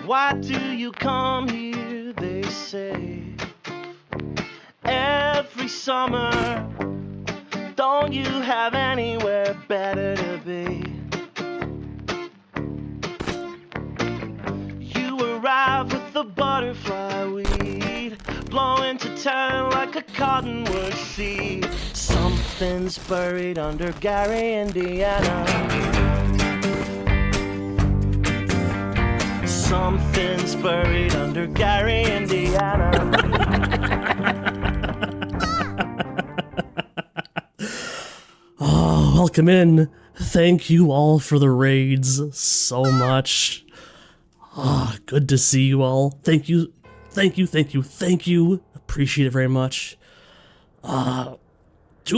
Why do you come here, they say, every summer? Don't you have anywhere better to be? You arrive with the butterfly weed, blowing to town like a cottonwood seed. Something's buried under Gary, Indiana. Something's buried under Gary, Indiana. Oh, welcome in. Thank you all for the raids so much. Ah, good to see you all. Thank you, thank you, thank you, thank you. Appreciate it very much. 2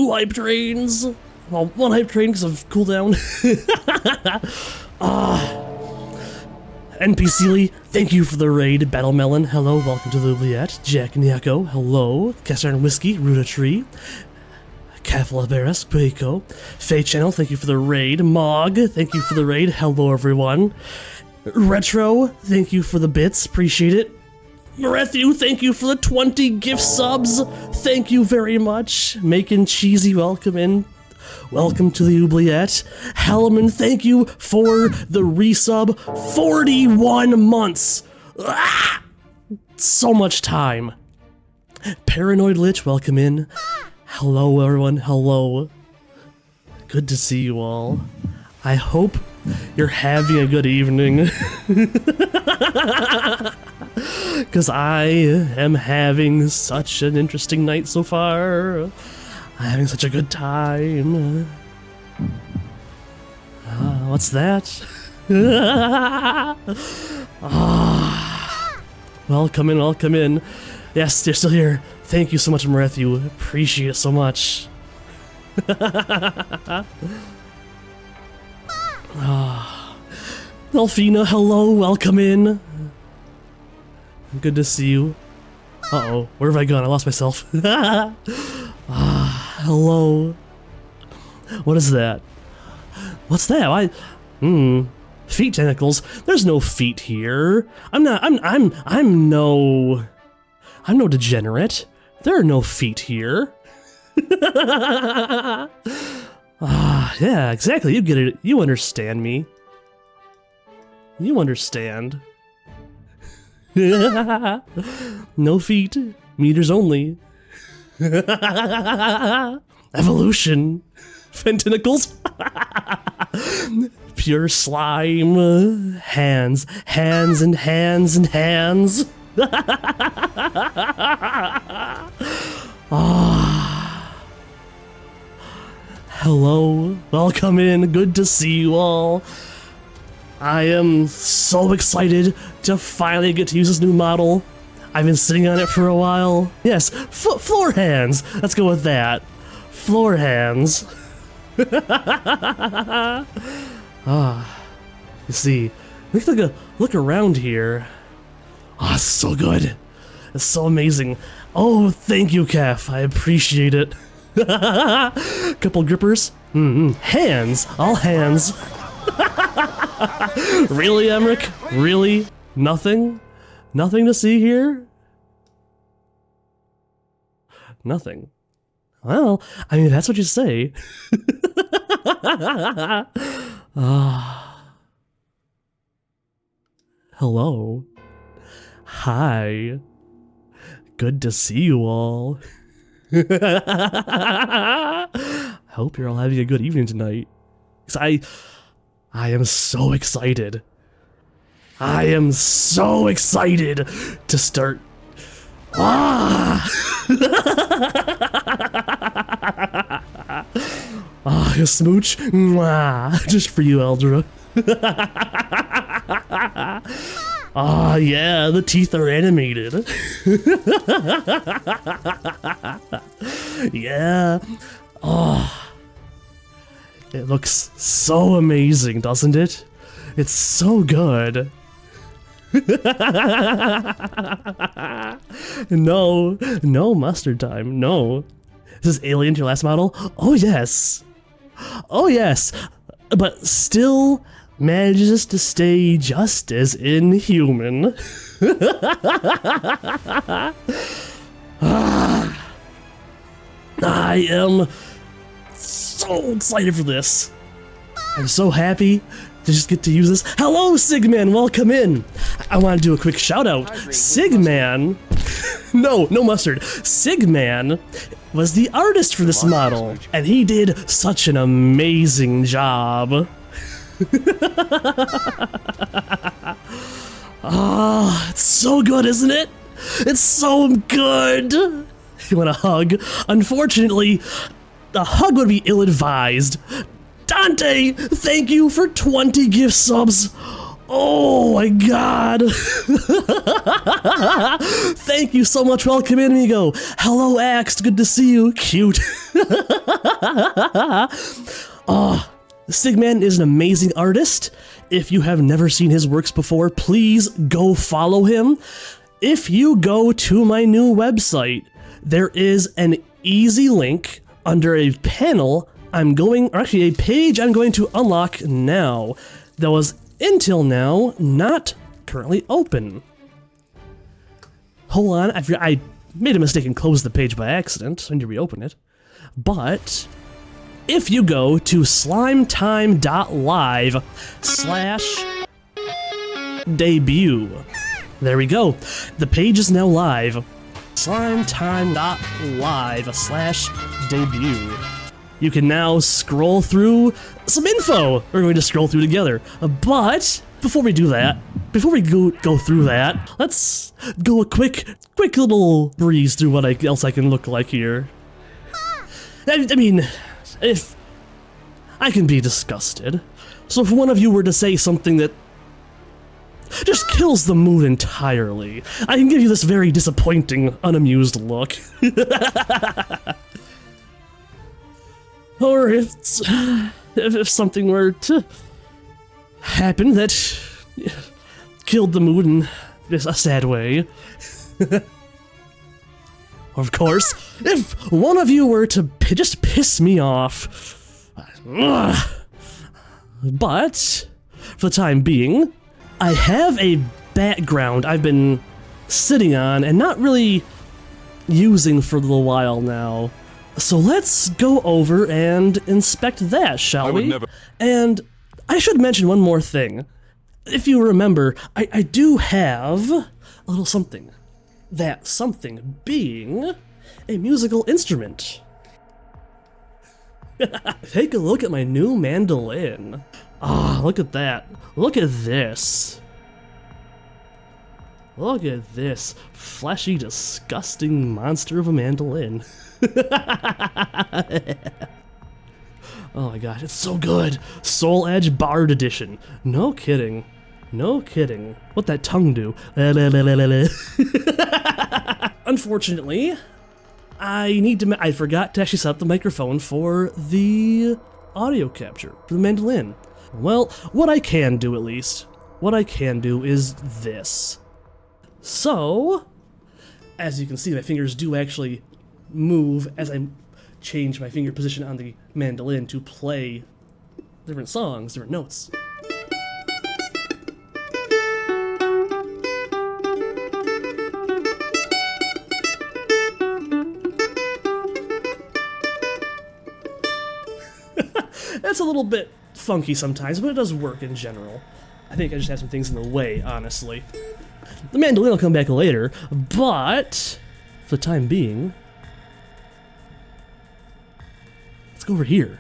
hype trains. Well, 1 hype train because of cooldown. NPC Lee, thank you for the raid. Battle Melon, hello, welcome to the Oubliette. Jack and Yako, hello. Cast Iron Whiskey, Ruta Tree. Cavalaveras, Peiko. Faye Channel, thank you for the raid. Mog, thank you for the raid. Hello, everyone. Retro, thank you for the bits. Appreciate it. Matthew, thank you for the 20 gift subs. Thank you very much. Making Cheesy, welcome in. Welcome to the Oubliette. Hellman, thank you for the resub. 41 months. Ah! So much time. Paranoid Lich, welcome in. Hello, everyone. Hello. Good to see you all. I hope you're having a good evening. Because I am having such an interesting night so far. I'm having such a good time. What's that? Welcome in, welcome in. Yes, you're still here. Thank you so much, Matthew. Appreciate it so much. Delphina, hello, welcome in. Good to see you. Uh-oh, where have I gone? I lost myself. Hello. What is that? What's that? Feet tentacles. There's no feet here. I'm no degenerate. There are no feet here. Yeah, exactly. You get it. You understand me. You understand. No feet. Meters only. Evolution. Fentacles. Pure slime. Hands. Hands and hands and hands. Hello, welcome in, good to see you all. I am so excited to finally get to use this new model. I've been sitting on it for a while. Yes, floor hands, let's go with that. Floor hands. You see, look around here. Oh, it's so good. It's so amazing. Oh, thank you, Kef. I appreciate it. Couple grippers. Hands. All hands. Really, Emmerich? Really? Nothing? Nothing to see here? Nothing. Well, I mean, that's what you say. Hello. Hi. Good to see you all. I hope you're all having a good evening tonight. 'Cause I am so excited. I am so excited to start. A smooch. Mwah. Just for you, Eldra. Yeah, the teeth are animated. Yeah. It looks so amazing, doesn't it? It's so good. No mustard time, no. Is this Alien to your last model? Oh yes. Oh yes. But still manages to stay just as inhuman. I am so excited for this. I'm so happy to just get to use this. Hello, Sigman, welcome in. I want to do a quick shout out. Sigman, no mustard. Sigman was the artist for this model, and he did such an amazing job. Ah, it's so good, isn't it? It's so good. You want a hug? Unfortunately, a hug would be ill-advised. Dante, thank you for 20 gift subs. Oh my god. Thank you so much. Welcome in, amigo. Hello, Axe. Good to see you. Cute. Sigman is an amazing artist. If you have never seen his works before, please go follow him. If you go to my new website, there is an easy link under a panel a page I'm going to unlock now that was until now not currently open. Hold on, I made a mistake and closed the page by accident, so I need to reopen it. But if you go to slimetime.live/debut, there we go. The page is now live. slimetime.live/debut. You can now scroll through some info we're going to scroll through together. But before we do that, before we go through that, let's go a quick little breeze through what else I can look like here. I mean, if I can be disgusted. So if one of you were to say something that just kills the mood entirely, I can give you this very disappointing, unamused look. Or if something were to happen that killed the mood in a sad way. Of course, if one of you were to just piss me off. But, for the time being, I have a background I've been sitting on and not really using for a little while now. So let's go over and inspect that, shall we? And I should mention one more thing. If you remember, I do have a little something. That something being a musical instrument. Take a look at my new mandolin. Ah, look at that. Look at this. Look at this fleshy, disgusting monster of a mandolin. Oh my god, it's so good! Soul Edge Bard Edition. No kidding. No kidding. What'd that tongue do? Unfortunately, I forgot to actually set up the microphone for the audio capture, for the mandolin. Well, what I can do at least, what I can do is this. So, as you can see, my fingers do actually move as I change my finger position on the mandolin to play different songs, different notes. It's a little bit funky sometimes, but it does work in general. I think I just have some things in the way, honestly. The mandolin will come back later, but for the time being, let's go over here.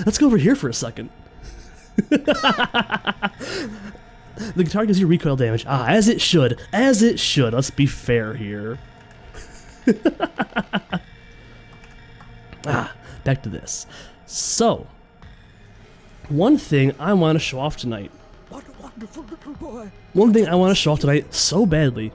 Let's go over here for a second. The guitar gives you recoil damage. Ah, as it should. As it should. Let's be fair here. Back to this. So, one thing I want to show off tonight. What a wonderful little boy. One thing I want to show off tonight so badly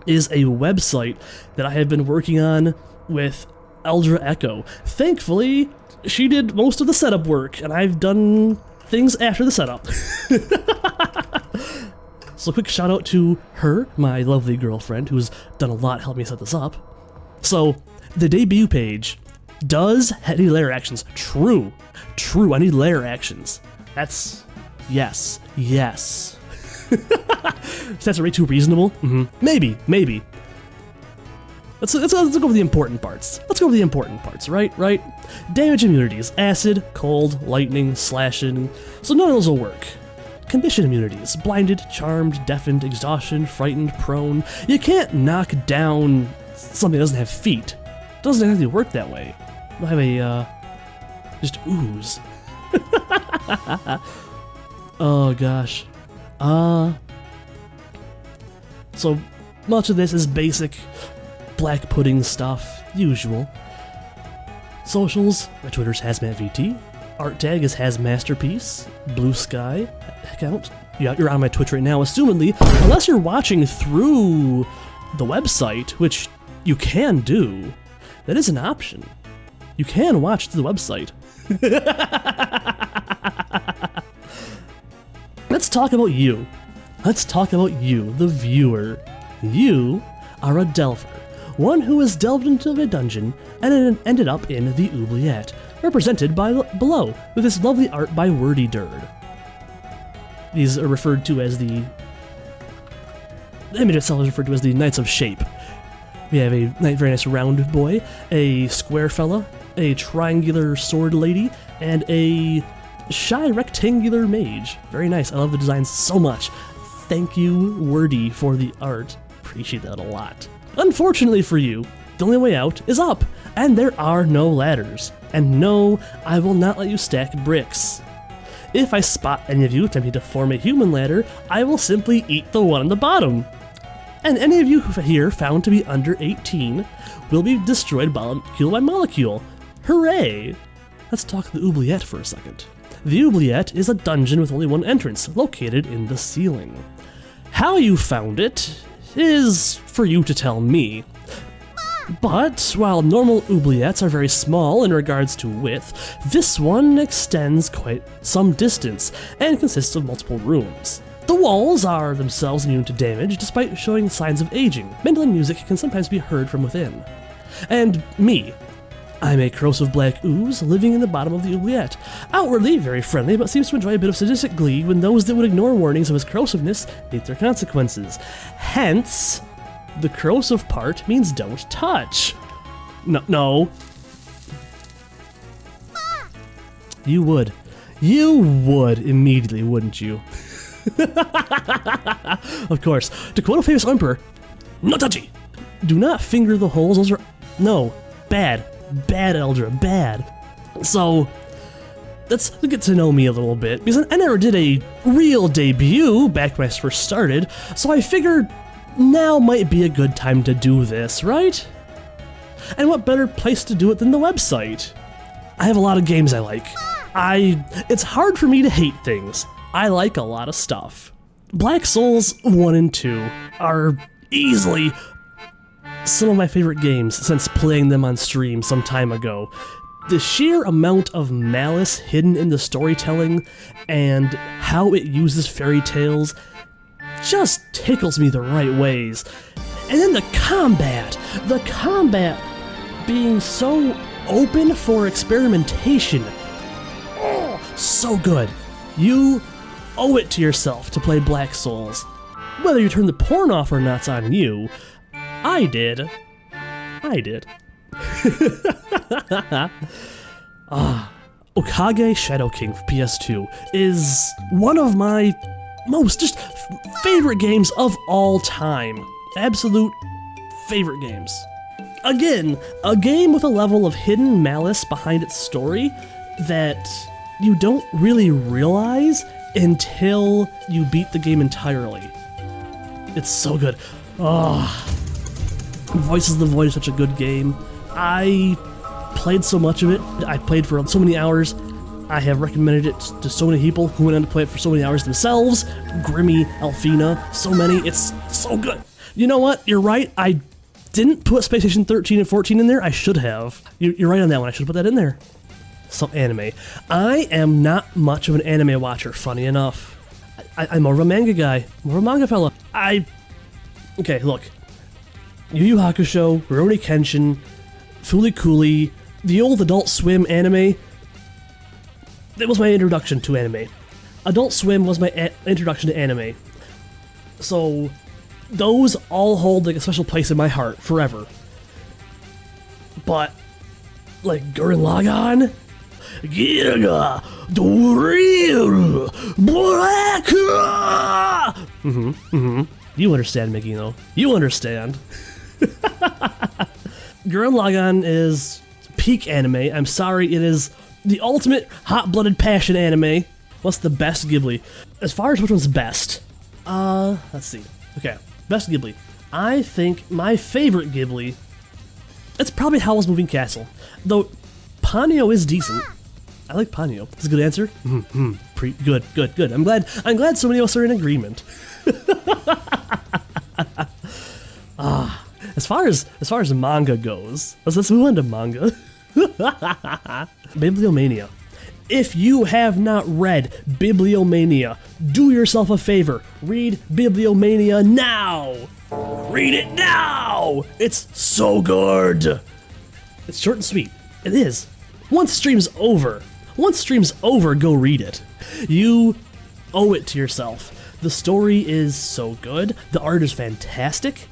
is a website that I have been working on with Eldra Echo. Thankfully, she did most of the setup work, and I've done things after the setup. So a quick shout out to her, my lovely girlfriend, who's done a lot to help me set this up. So, the debut page does need layer actions. True, I need layer actions. That's Yes. Yes. That's way too reasonable? Maybe. Let's go over the important parts. Right? Damage immunities: acid, cold, lightning, slashing. So none of those will work. Condition immunities: blinded, charmed, deafened, exhaustion, frightened, prone. You can't knock down something that doesn't have feet. It doesn't exactly work that way. We'll have a, just ooze. Oh gosh. So much of this is basic black pudding stuff, usual. Socials: my Twitter's HazmatVT. Art tag is HazMasterpiece. Blue Sky account. Yeah, you're on my Twitch right now, assumedly, unless you're watching through the website, which you can do. That is an option. You can watch through the website. Let's talk about you. Let's talk about you, the viewer. You are a delver. One who has delved into a dungeon and ended up in the Oubliette, represented by below, with this lovely art by Wordy Dird. These are referred to as the image itself is referred to as the Knights of Shape. We have a very nice round boy, a square fella, a triangular sword lady, and a shy rectangular mage. Very nice. I love the designs so much. Thank you, Wordy, for the art. Appreciate that a lot. Unfortunately for you, the only way out is up, and there are no ladders. And no, I will not let you stack bricks. If I spot any of you attempting to form a human ladder, I will simply eat the one on the bottom. And any of you here found to be under 18 will be destroyed molecule by molecule. Hooray! Let's talk the Oubliette for a second. The Oubliette is a dungeon with only one entrance, located in the ceiling. How you found it is for you to tell me. But while normal oubliettes are very small in regards to width, this one extends quite some distance and consists of multiple rooms. The walls are themselves immune to damage despite showing signs of aging. Mandolin music can sometimes be heard from within. And me. I'm a corrosive black ooze living in the bottom of the Oubliette. Outwardly very friendly, but seems to enjoy a bit of sadistic glee when those that would ignore warnings of his corrosiveness meet their consequences. Hence, the corrosive part means don't touch. No. You would. You would immediately, wouldn't you? Of course. To quote a famous emperor, no touchy. Do not finger the holes. Those are... No. Bad. Bad, Eldra. Bad. So, let's get to know me a little bit, because I never did a real debut back when I first started, so I figured now might be a good time to do this, right? And what better place to do it than the website? I have a lot of games I like. It's hard for me to hate things. I like a lot of stuff. Black Souls 1 and 2 are easily some of my favorite games since playing them on stream some time ago. The sheer amount of malice hidden in the storytelling and how it uses fairy tales just tickles me the right ways. And then the combat being so open for experimentation. Oh, so good. You owe it to yourself to play Black Souls. Whether you turn the porn off or not's on you. I did. Okage Shadow King for PS2 is one of my most just favorite games of all time. Absolute favorite games. Again, a game with a level of hidden malice behind its story that you don't really realize until you beat the game entirely. It's so good. Voices of the Void is such a good game. I played so much of it. I played for so many hours. I have recommended it to so many people who went on to play it for so many hours themselves. Grimmy, Alfina, so many. It's so good. You know what? You're right. I didn't put Space Station 13 and 14 in there. I should have. You're right on that one. I should have put that in there. So, anime. I am not much of an anime watcher, funny enough. I'm more of a manga guy. More of a manga fella. Okay, look. Yu Yu Hakusho, Rurouni Kenshin, Fooly Cooly, the old Adult Swim anime. That was my introduction to anime. Adult Swim was my introduction to anime. So those all hold like a special place in my heart forever. But like Gurren Lagann, Giga, Doril, Black. You understand, Mickey, though. You understand. Gurren Lagann is peak anime. I'm sorry, it is the ultimate hot-blooded passion anime. What's the best Ghibli? As far as which one's best, let's see. Okay, best Ghibli. I think my favorite Ghibli, it's probably Howl's Moving Castle. Though Ponyo is decent. I like Ponyo. That's a good answer. Good. I'm glad so many of us are in agreement. As far as manga goes, let's move on to manga. Bibliomania. If you have not read Bibliomania, do yourself a favor. Read Bibliomania now. Read it now. It's so good. It's short and sweet. It is. Once stream's over, go read it. You owe it to yourself. The story is so good. The art is fantastic.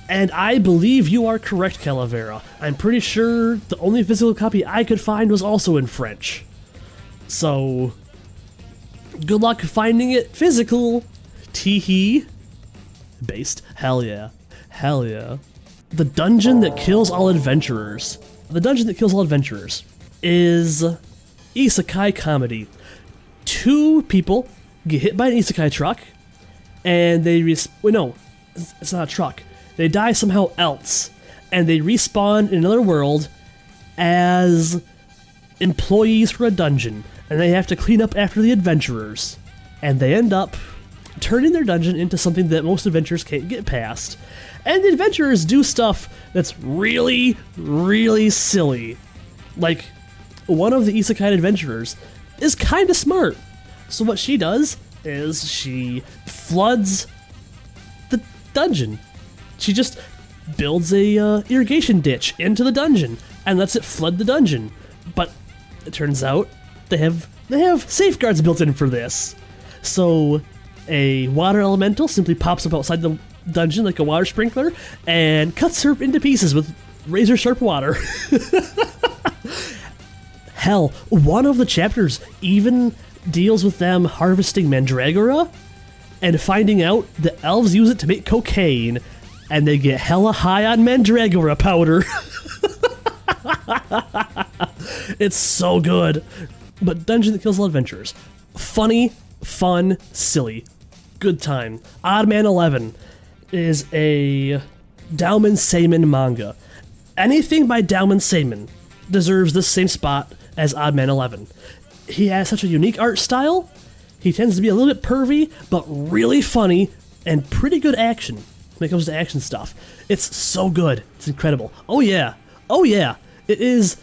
And I believe you are correct, Calavera. I'm pretty sure the only physical copy I could find was also in French. So, good luck finding it physical. Teehee. Based. Hell yeah. Hell yeah. The Dungeon That Kills All Adventurers. The Dungeon That Kills All Adventurers is isekai comedy. Two people get hit by an isekai truck, and they wait, no, it's not a truck. They die somehow else, and they respawn in another world as employees for a dungeon, and they have to clean up after the adventurers. And they end up turning their dungeon into something that most adventurers can't get past. And the adventurers do stuff that's really, really silly. Like, one of the isekai adventurers is kind of smart. So what she does is she floods the dungeon. She just builds a irrigation ditch into the dungeon and lets it flood the dungeon. But it turns out they have safeguards built in for this. So a water elemental simply pops up outside the dungeon like a water sprinkler and cuts her into pieces with razor sharp water. Hell, one of the chapters even deals with them harvesting mandragora and finding out that elves use it to make cocaine, and they get hella high on mandragora powder. It's so good. But Dungeon That Kills All Adventurers. Funny, fun, silly. Good time. Oddman 11 is a Dauman Seiman manga. Anything by Dauman Seiman deserves the same spot as Oddman 11. He has such a unique art style. He tends to be a little bit pervy, but really funny and pretty good action when it comes to action stuff. It's so good. It's incredible. Oh yeah. It is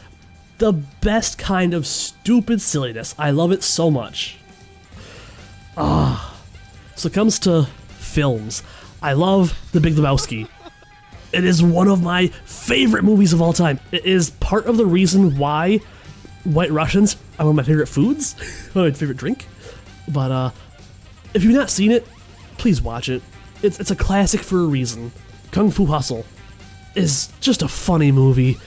the best kind of stupid silliness. I love it so much. So it comes to films. I love The Big Lebowski. It is one of my favorite movies of all time. It is part of the reason why White Russians are one of my favorite foods, my favorite drink. But if you've not seen it, please watch it. It's a classic for a reason. Kung Fu Hustle is just a funny movie.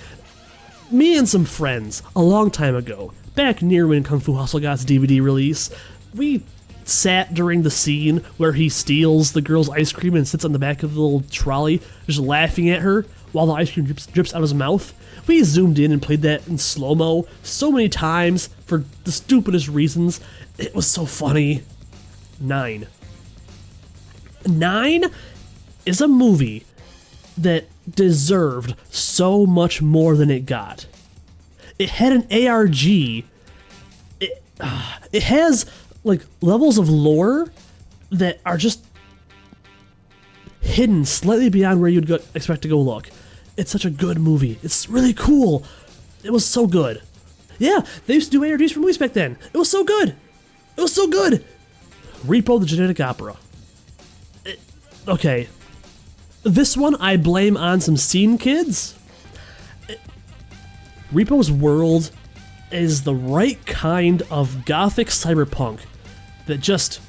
Me and some friends, a long time ago, back near when Kung Fu Hustle got its DVD release, we sat during the scene where he steals the girl's ice cream and sits on the back of the little trolley, just laughing at her while the ice cream drips out of his mouth. We zoomed in and played that in slow-mo so many times for the stupidest reasons. It was so funny. 9 is a movie that deserved so much more than it got. It had an ARG. It has like levels of lore that are just hidden slightly beyond where you'd expect to go look. It's such a good movie. It's really cool. It was so good. Yeah, they used to do ARGs for movies back then. It was so good. Repo the Genetic Opera. Okay. This one I blame on some scene kids. Repo's world is the right kind of gothic cyberpunk that just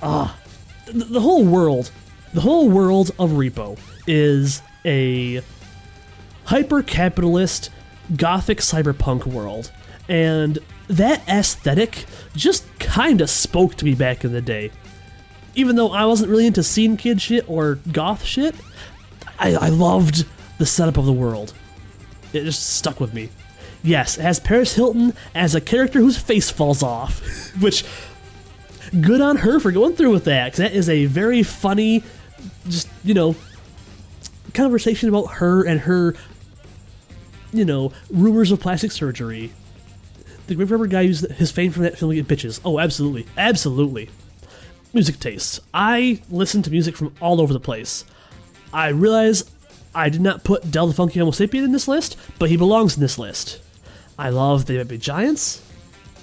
the whole world of Repo is a hyper-capitalist gothic cyberpunk world, and that aesthetic just kinda spoke to me back in the day. Even though I wasn't really into scene kid shit or goth shit, I loved the setup of the world. It just stuck with me. Yes, it has Paris Hilton as a character whose face falls off, which, good on her for going through with that, because that is a very funny, just, conversation about her and her, rumors of plastic surgery. The Grave Robber guy used his fame from that film to get bitches. Oh, absolutely. Absolutely. Music tastes. I listen to music from all over the place. I realize I did not put Del the Funky Homo Sapien in this list, but he belongs in this list. I love They Might Be Giants,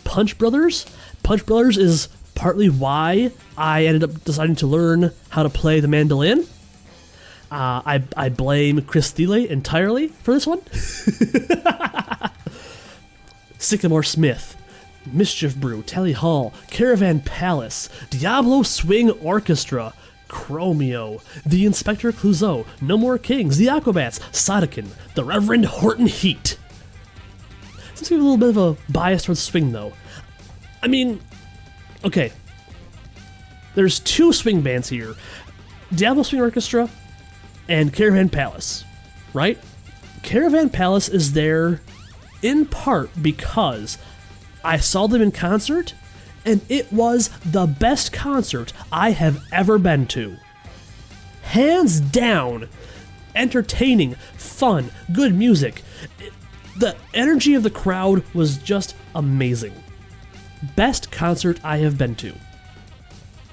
Punch Brothers. Punch Brothers is partly why I ended up deciding to learn how to play the mandolin. I blame Chris Thiele entirely for this one. Sycamore Smith, Mischief Brew, Tally Hall, Caravan Palace, Diablo Swing Orchestra, Chromeo, The Inspector Clouseau, No More Kings, The Aquabats, Sodekin, The Reverend Horton Heat. Seems to be a little bit of a bias towards swing, though. I mean, okay. There's two swing bands here. Diablo Swing Orchestra and Caravan Palace, right? Caravan Palace is there in part because I saw them in concert, and it was the best concert I have ever been to. Hands down, entertaining, fun, good music. The energy of the crowd was just amazing. Best concert I have been to.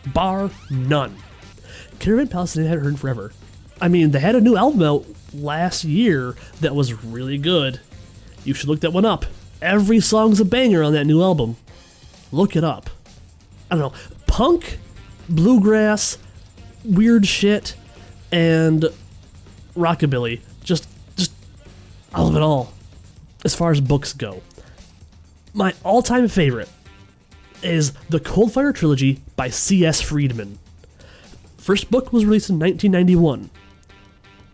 Bar none. Caravan Palace I hadn't heard in forever. I mean, they had a new album out last year that was really good. You should look that one up. Every song's a banger on that new album. Look it up. I don't know. Punk, bluegrass, weird shit, and rockabilly. Just I love it all. As far as books go. My all-time favorite is the Coldfire Trilogy by C.S. Friedman. First book was released in 1991.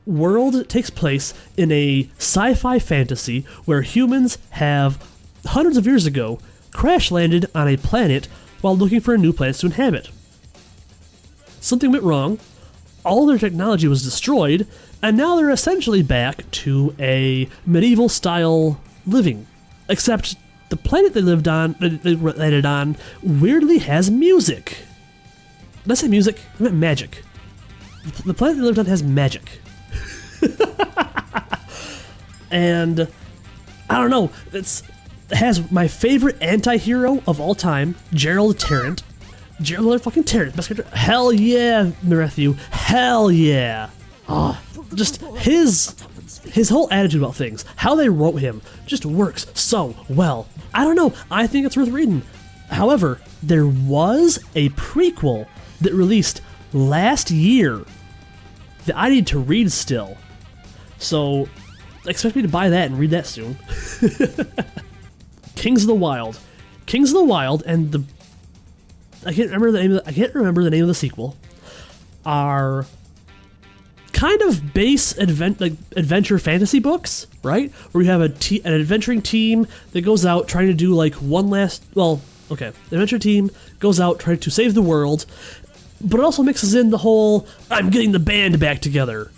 World takes place in a sci-fi fantasy where humans have, hundreds of years ago, crash-landed on a planet while looking for a new planet to inhabit. Something went wrong, all their technology was destroyed, and now they're essentially back to a medieval-style living. Except the planet they landed on, weirdly has music. Did I say music? I meant magic. The planet they lived on has magic. And I don't know, it has my favorite anti-hero of all time, Gerald Tarrant. Gerald motherfucking Tarrant, best character. Hell yeah, Matthew. Hell yeah. Just his whole attitude about things, how they wrote him, just works so well. I don't know, I think it's worth reading. However, there was a prequel that released last year that I need to read still. So, expect me to buy that and read that soon. Kings of the Wild. Kings of the Wild and I can't remember the name of the sequel. Are kind of base adventure fantasy books, right? Where you have an adventuring team that goes out trying to do adventure team goes out trying to save the world, but it also mixes in the whole I'm getting the band back together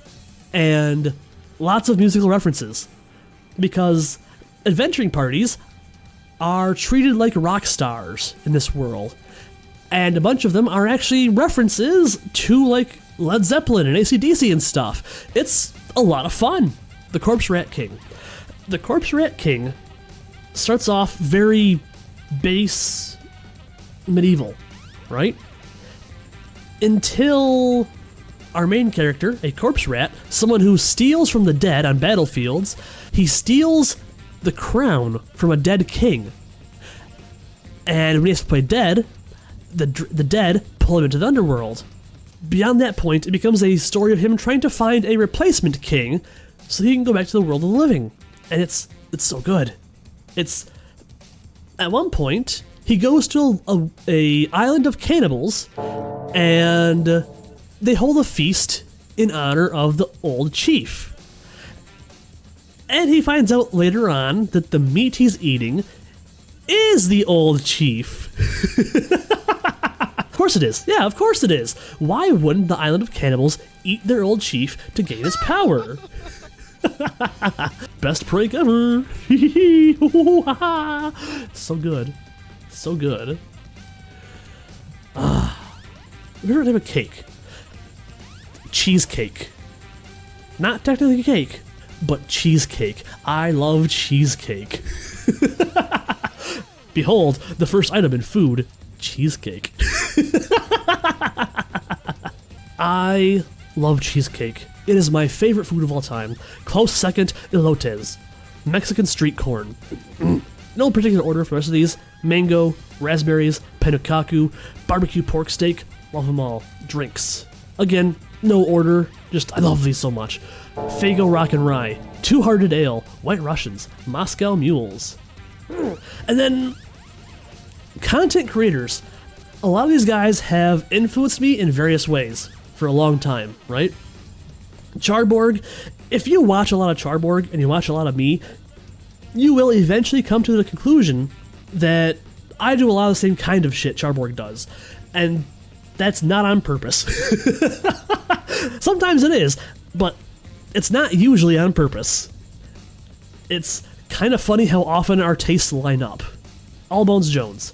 and lots of musical references, because adventuring parties are treated like rock stars in this world, and a bunch of them are actually references to like Led Zeppelin and AC/DC and stuff. It's a lot of fun. The Corpse Rat King. The Corpse Rat King starts off very base medieval, right? Until our main character, a corpse rat, someone who steals from the dead on battlefields, he steals the crown from a dead king. And when he has to play dead, the dead pull him into the underworld. Beyond that point, it becomes a story of him trying to find a replacement king so he can go back to the world of the living. And it's so good. At one point, he goes to a island of cannibals, and they hold a feast in honor of the old chief. And he finds out later on that the meat he's eating is the old chief. Of course it is. Yeah, of course it is. Why wouldn't the island of cannibals eat their old chief to gain his power? Best prank ever. So good. So good. We're gonna have a cake. Cheesecake. Not technically a cake, but cheesecake. I love cheesecake. Behold, the first item in food, cheesecake. I love cheesecake. It is my favorite food of all time. Close second, elotes. Mexican street corn. No particular order for the rest of these. Mango, raspberries, panukaku, barbecue pork steak, love them all. Drinks. Again, no order, just I love these so much. Fago Rock and Rye, Two Hearted Ale, White Russians, Moscow Mules. And then, content creators. A lot of these guys have influenced me in various ways for a long time, right? Charborg, if you watch a lot of Charborg and you watch a lot of me, you will eventually come to the conclusion that I do a lot of the same kind of shit Charborg does. And that's not on purpose. Sometimes it is, but it's not usually on purpose. It's kind of funny how often our tastes line up. Allbones Jones.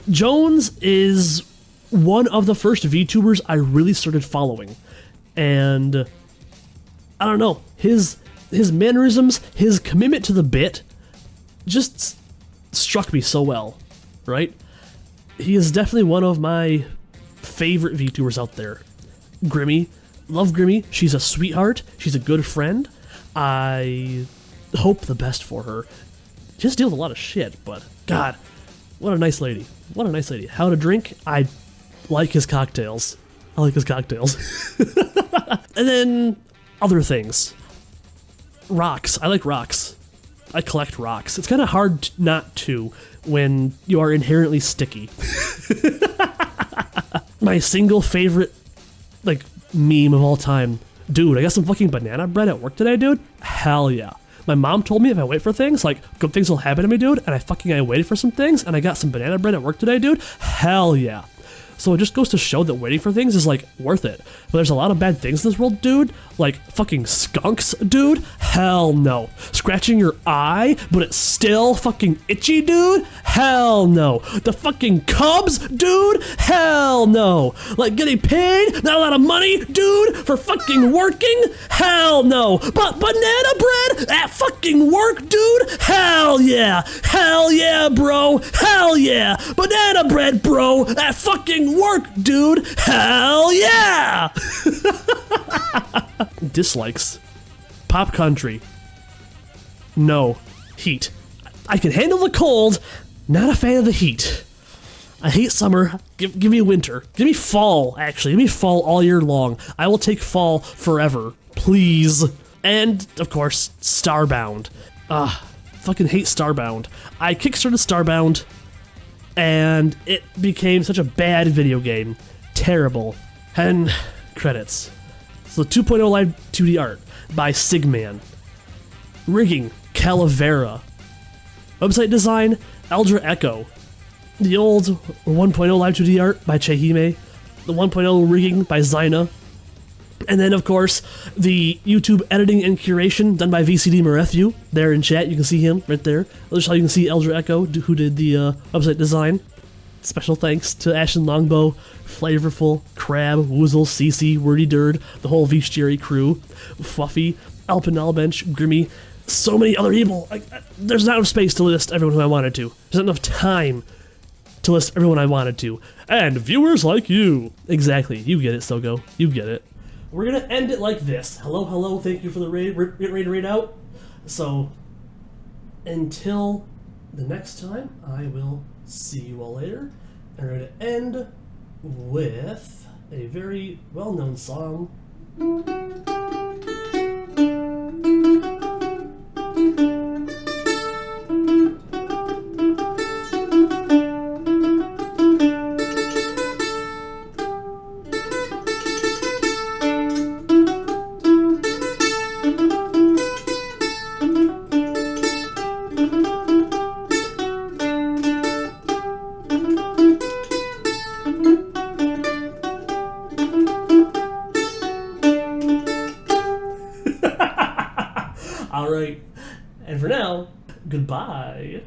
Jones is one of the first VTubers I really started following. And I don't know, his mannerisms, his commitment to the bit just struck me so well, right? He is definitely one of my favorite VTubers out there. Grimmy. Love Grimmy. She's a sweetheart. She's a good friend. I hope the best for her. She just deals with a lot of shit, but God, what a nice lady. What a nice lady. How to drink? I like his cocktails. I like his cocktails. And then other things. Rocks. I like rocks. I collect rocks. It's kind of hard not to when you are inherently sticky. My single favorite, like, meme of all time. Dude, I got some fucking banana bread at work today, dude. Hell yeah. My mom told me if I wait for things, like, good things will happen to me, dude. And I waited for some things, and I got some banana bread at work today, dude. Hell yeah. So it just goes to show that waiting for things is, like, worth it. But there's a lot of bad things in this world, dude. Like, fucking skunks, dude. Hell no. Scratching your eye, but it's still fucking itchy, dude. Hell no. The fucking Cubs, dude. Hell no. Like, getting paid, not a lot of money, dude, for fucking working. Hell no. But banana bread at fucking work, dude. Hell yeah. Hell yeah, bro. Hell yeah. Banana bread, bro, at fucking work, dude. Hell yeah. Dislikes. Pop country. No. Heat. I can handle the cold, not a fan of the heat. I hate summer. Give me winter. Give me fall, actually. Give me fall all year long. I will take fall forever. Please. And, of course, Starbound. Fucking hate Starbound. I kickstarted Starbound, and it became such a bad video game. Terrible. And credits. So 2.0 live 2D art by Sigman. Rigging, Calavera. Website design, Eldra Echo. The old 1.0 live 2D art by Chehime. The 1.0 rigging by Zyna. And then, of course, the YouTube editing and curation done by VCD Marethu. There in chat, you can see him right there. That's how you can see Eldra Echo, who did the website design. Special thanks to Ashen Longbow, Flavorful, Crab, Woozle, Cece, Wordy Durd, the whole Veach Jerry crew, Fluffy, Alpenalbench, Grimmy, so many other people. There's not enough space to list everyone who I wanted to. There's not enough time to list everyone I wanted to. And viewers like you. Exactly. You get it, Sogo. You get it. We're gonna end it like this. Hello, hello, thank you for the raid out. So, until the next time, I will see you all later. And we're gonna end with a very well-known song. Alright, and for now, goodbye.